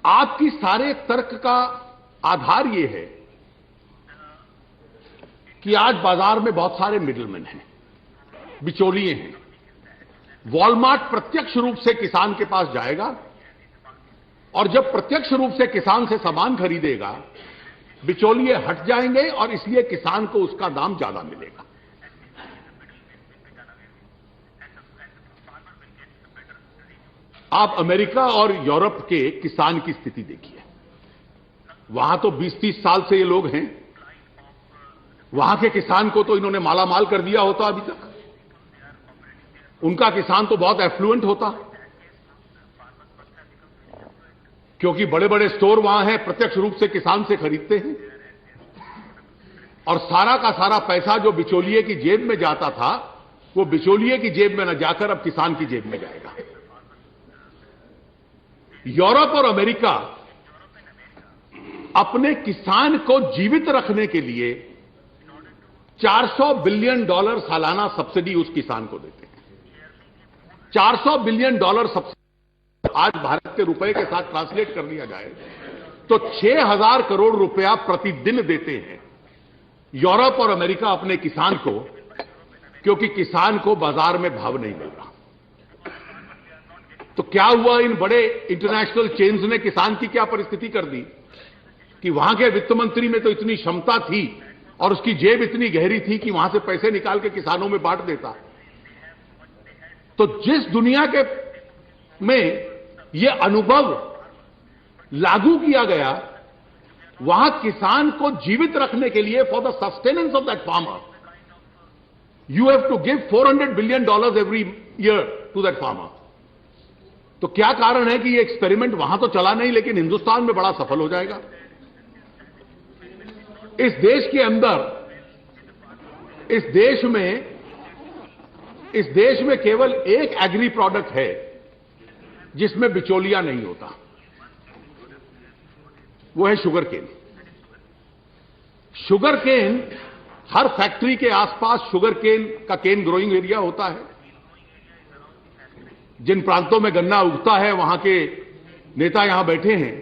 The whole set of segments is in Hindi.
आपकी सारे तर्क का आधार यह है कि आज बाजार में बहुत सारे मिडलमैन हैं, बिचौलिए हैं। वॉलमार्ट प्रत्यक्ष रूप से किसान के पास जाएगा और जब प्रत्यक्ष रूप से किसान से सामान खरीदेगा, बिचौलिए हट जाएंगे और इसलिए किसान को उसका दाम ज्यादा मिलेगा। आप अमेरिका और यूरोप के किसान की स्थिति देखिए। वहां तो 20-30 साल से ये लोग हैं। वहां के किसान को तो इन्होंने मालामाल कर दिया होता अभी तक। उनका किसान तो बहुत एफ्लुएंट होता, क्योंकि बड़े बड़े स्टोर वहां हैं, प्रत्यक्ष रूप से किसान से खरीदते हैं और सारा का सारा पैसा जो बिचौलिए की जेब में जाता था, वो बिचौलिए की जेब में न जाकर अब किसान की जेब में जाएगा। यूरोप और अमेरिका अपने किसान को जीवित रखने के लिए $400 बिलियन सालाना सब्सिडी उस किसान को देते हैं। $400 बिलियन सब्सिडी आज भारत के रुपए के साथ ट्रांसलेट कर दिया जाए तो 6,000 करोड़ रुपया प्रतिदिन देते हैं यूरोप और अमेरिका अपने किसान को, क्योंकि किसान को बाजार में भाव नहीं मिल रहा। तो क्या हुआ, इन बड़े इंटरनेशनल चेन्स ने किसान की क्या परिस्थिति कर दी कि वहां के वित्त मंत्री में तो इतनी क्षमता थी और उसकी जेब इतनी गहरी थी कि वहां से पैसे निकाल के किसानों में बांट देता। तो जिस दुनिया के में यह अनुभव लागू किया गया, वहां किसान को जीवित रखने के लिए for the sustenance of that farmer you have to give $400 billion every year to that farmer. तो क्या कारण है कि ये एक्सपेरिमेंट वहां तो चला नहीं, लेकिन हिंदुस्तान में बड़ा सफल हो जाएगा। इस देश के अंदर, इस देश में केवल एक एग्री प्रोडक्ट है जिसमें बिचौलिया नहीं होता, वो है शुगर केन। शुगर केन, हर फैक्ट्री के आसपास शुगर केन का केन ग्रोइंग एरिया होता है। जिन प्रांतों में गन्ना उगता है वहां के नेता यहां बैठे हैं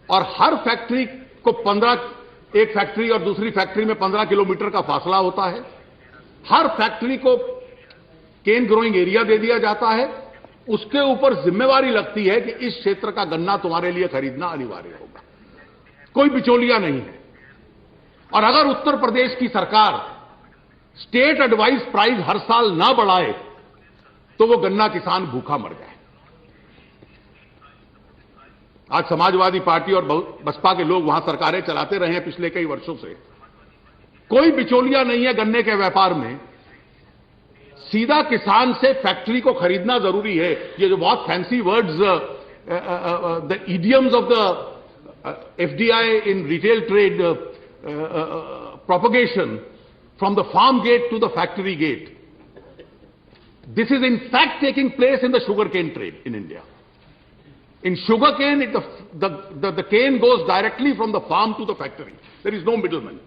और हर फैक्ट्री को एक फैक्ट्री और दूसरी फैक्ट्री में 15 किलोमीटर का फासला होता है। हर फैक्ट्री को केन ग्रोइंग एरिया दे दिया जाता है। उसके ऊपर जिम्मेवारी लगती है कि इस क्षेत्र का गन्ना तुम्हारे लिए खरीदना अनिवार्य होगा, कोई बिचौलिया नहीं है। और अगर उत्तर प्रदेश की सरकार स्टेट एडवाइस प्राइस हर साल ना बढ़ाए तो वो गन्ना किसान भूखा मर जाए। आज समाजवादी पार्टी और बसपा के लोग वहां सरकारें चलाते रहे हैं पिछले कई वर्षों से। कोई बिचौलिया नहीं है गन्ने के व्यापार में। सीधा किसान से फैक्ट्री को खरीदना जरूरी है। ये जो बहुत fancy words, the idioms of the FDI in retail trade propagation from the farm gate to the factory gate, this is in fact taking place in the sugarcane trade in India. In sugarcane, the cane goes directly from the farm to the factory. There is no middleman.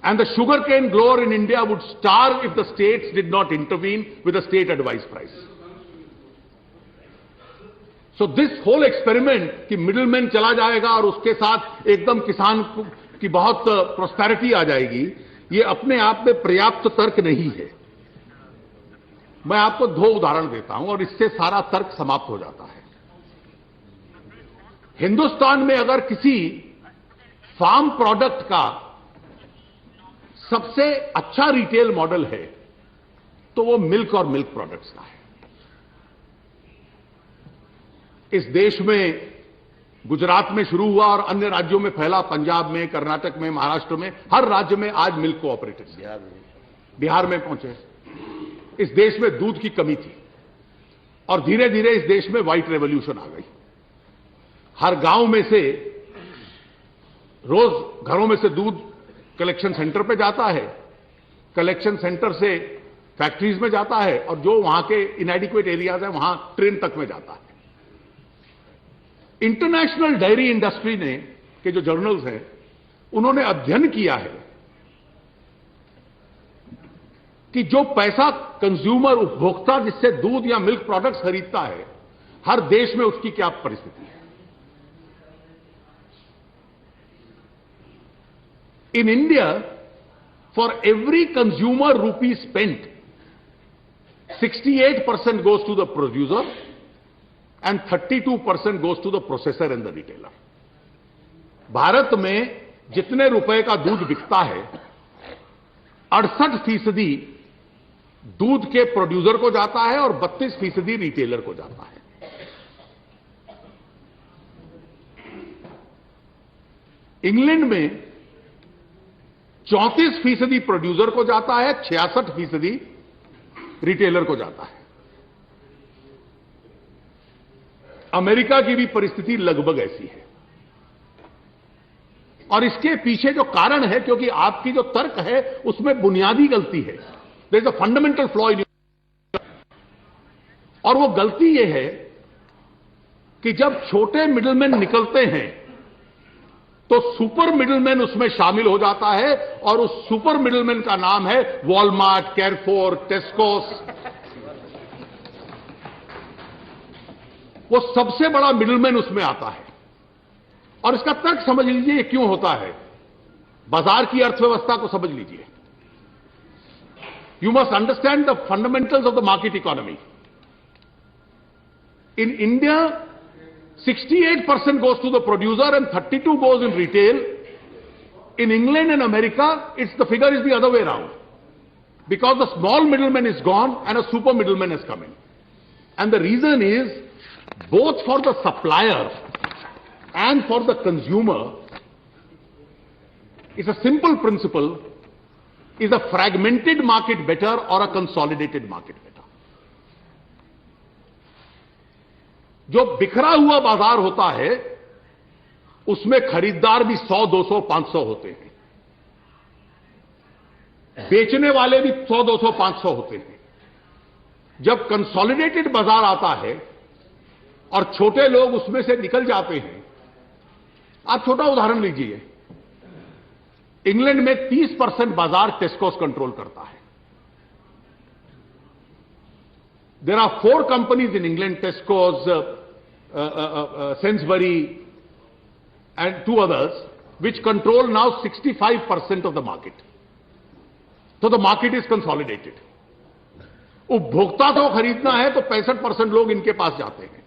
And the sugarcane grower in India would starve if the states did not intervene with a state advice price. So this whole experiment कि middleman चला जाएगा और उसके साथ एकदम किसान की बहुत prosperity आ जाएगी, ये अपने आप में पर्याप्त तर्क नहीं है। मैं आपको 2 उदाहरण देता हूं और इससे सारा तर्क समाप्त हो जाता है। हिंदुस्तान में अगर किसी फार्म प्रोडक्ट का सबसे अच्छा रिटेल मॉडल है तो वो मिल्क और मिल्क प्रोडक्ट्स का है। इस देश में गुजरात में शुरू हुआ और अन्य राज्यों में फैला, पंजाब में, कर्नाटक में, महाराष्ट्र में, हर राज्य में आज मिल्क कोऑपरेटिव्स। बिहार में पहुंचे। इस देश में दूध की कमी थी और धीरे धीरे इस देश में व्हाइट रेवोल्यूशन आ गई। हर गांव में से रोज घरों में से दूध कलेक्शन सेंटर पे जाता है, कलेक्शन सेंटर से फैक्ट्रीज में जाता है और जो वहां के इनएडिक्वेट एरियाज है वहां ट्रेन तक में जाता है। इंटरनेशनल डेयरी इंडस्ट्री ने के जो जर्नल्स हैं उन्होंने अध्ययन किया है कि जो पैसा कंज्यूमर, उपभोक्ता जिससे दूध या मिल्क प्रोडक्ट्स खरीदता है, हर देश में उसकी क्या परिस्थिति है। In India, for every consumer रूपी spent, 68% goes to the producer and 32% goes to the processor and the retailer. Bharat में जितने रुपए का दूध बिकता है, 68% दूध के प्रोड्यूसर को जाता है और 32% रिटेलर को जाता है। इंग्लैंड में 34% प्रोड्यूसर को जाता है, 66% रिटेलर को जाता है। अमेरिका की भी परिस्थिति लगभग ऐसी है। और इसके पीछे जो कारण है, क्योंकि आपकी जो तर्क है उसमें बुनियादी गलती है। There is a fundamental flaw in, और वो गलती ये है कि जब छोटे मिडलमैन निकलते हैं तो सुपर मिडलमैन उसमें शामिल हो जाता है, और उस सुपर मिडलमैन का नाम है वॉलमार्ट, कैरफोर, टेस्कोस। वो सबसे बड़ा मिडलमैन उसमें आता है। और इसका तर्क समझ लीजिए ये क्यों होता है। बाजार की अर्थव्यवस्था को समझ लीजिए। You must understand the fundamentals of the market economy. In India 68% goes to the producer and 32% goes in retail. In England and America, the figure is the other way around. Because the small middleman is gone and a super middleman has come in. And the reason is, both for the supplier and for the consumer, it's a simple principle: is a fragmented market better or a consolidated market better? जो बिखरा हुआ बाजार होता है उसमें खरीदार भी 100, 200, 500 होते हैं, बेचने वाले भी 100, 200, 500 होते हैं। जब कंसोलिडेटेड बाजार आता है और छोटे लोग उसमें से निकल जाते हैं, आप छोटा उदाहरण लीजिए, इंग्लैंड में 30% बाजार टेस्कोस कंट्रोल करता है। There are 4 companies in England, Tesco's, Sainsbury, and 2 others, which control now 65% of the market. So the market is consolidated. उपभोक्ता को खरीदना है तो 65% लोग इनके पास जाते हैं।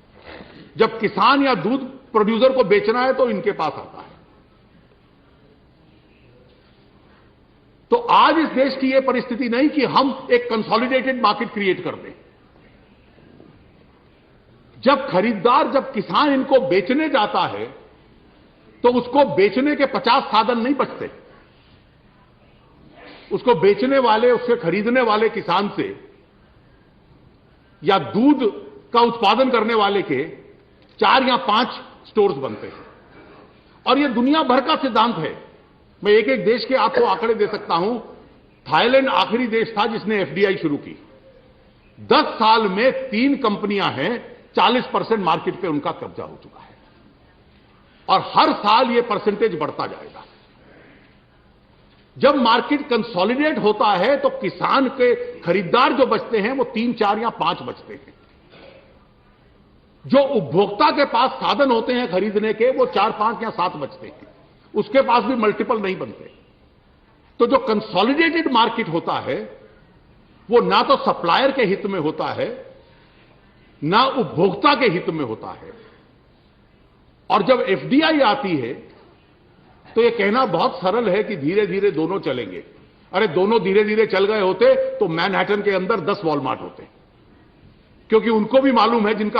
जब किसान या दूध प्रोड्यूसर को बेचना है तो इनके पास आता है। तो आज इस देश की यह परिस्थिति नहीं कि हम एक कंसोलिडेटेड मार्केट क्रिएट कर दें। जब खरीदार, जब किसान इनको बेचने जाता है तो उसको बेचने के 50 साधन नहीं बचते। उसको बेचने वाले, उससे खरीदने वाले किसान से या दूध का उत्पादन करने वाले के 4 या 5 स्टोर्स बनते हैं। और यह दुनिया भर का सिद्धांत है। मैं एक एक देश के आपको आंकड़े दे सकता हूं। थाईलैंड आखिरी देश था जिसने एफडीआई शुरू की। 10 साल में 3 कंपनियां हैं, 40% मार्केट पे उनका कब्जा हो चुका है, और हर साल यह परसेंटेज बढ़ता जाएगा। जब मार्केट कंसोलिडेट होता है तो किसान के खरीदार जो बचते हैं वो 3, 4 या 5 बचते हैं। जो उपभोक्ता के पास साधन होते हैं खरीदने के, वो 4, 5 या 7 बचते हैं। उसके पास भी मल्टीपल नहीं बनते। तो जो कंसोलिडेटेड मार्केट होता है वो ना तो सप्लायर के हित में होता है, ना उपभोक्ता के हित में होता है। और जब एफडीआई आती है तो यह कहना बहुत सरल है कि धीरे धीरे दोनों चलेंगे। अरे दोनों धीरे धीरे चल गए होते तो मैनहट्टन के अंदर 10 वॉलमार्ट होते, क्योंकि उनको भी मालूम है जिनका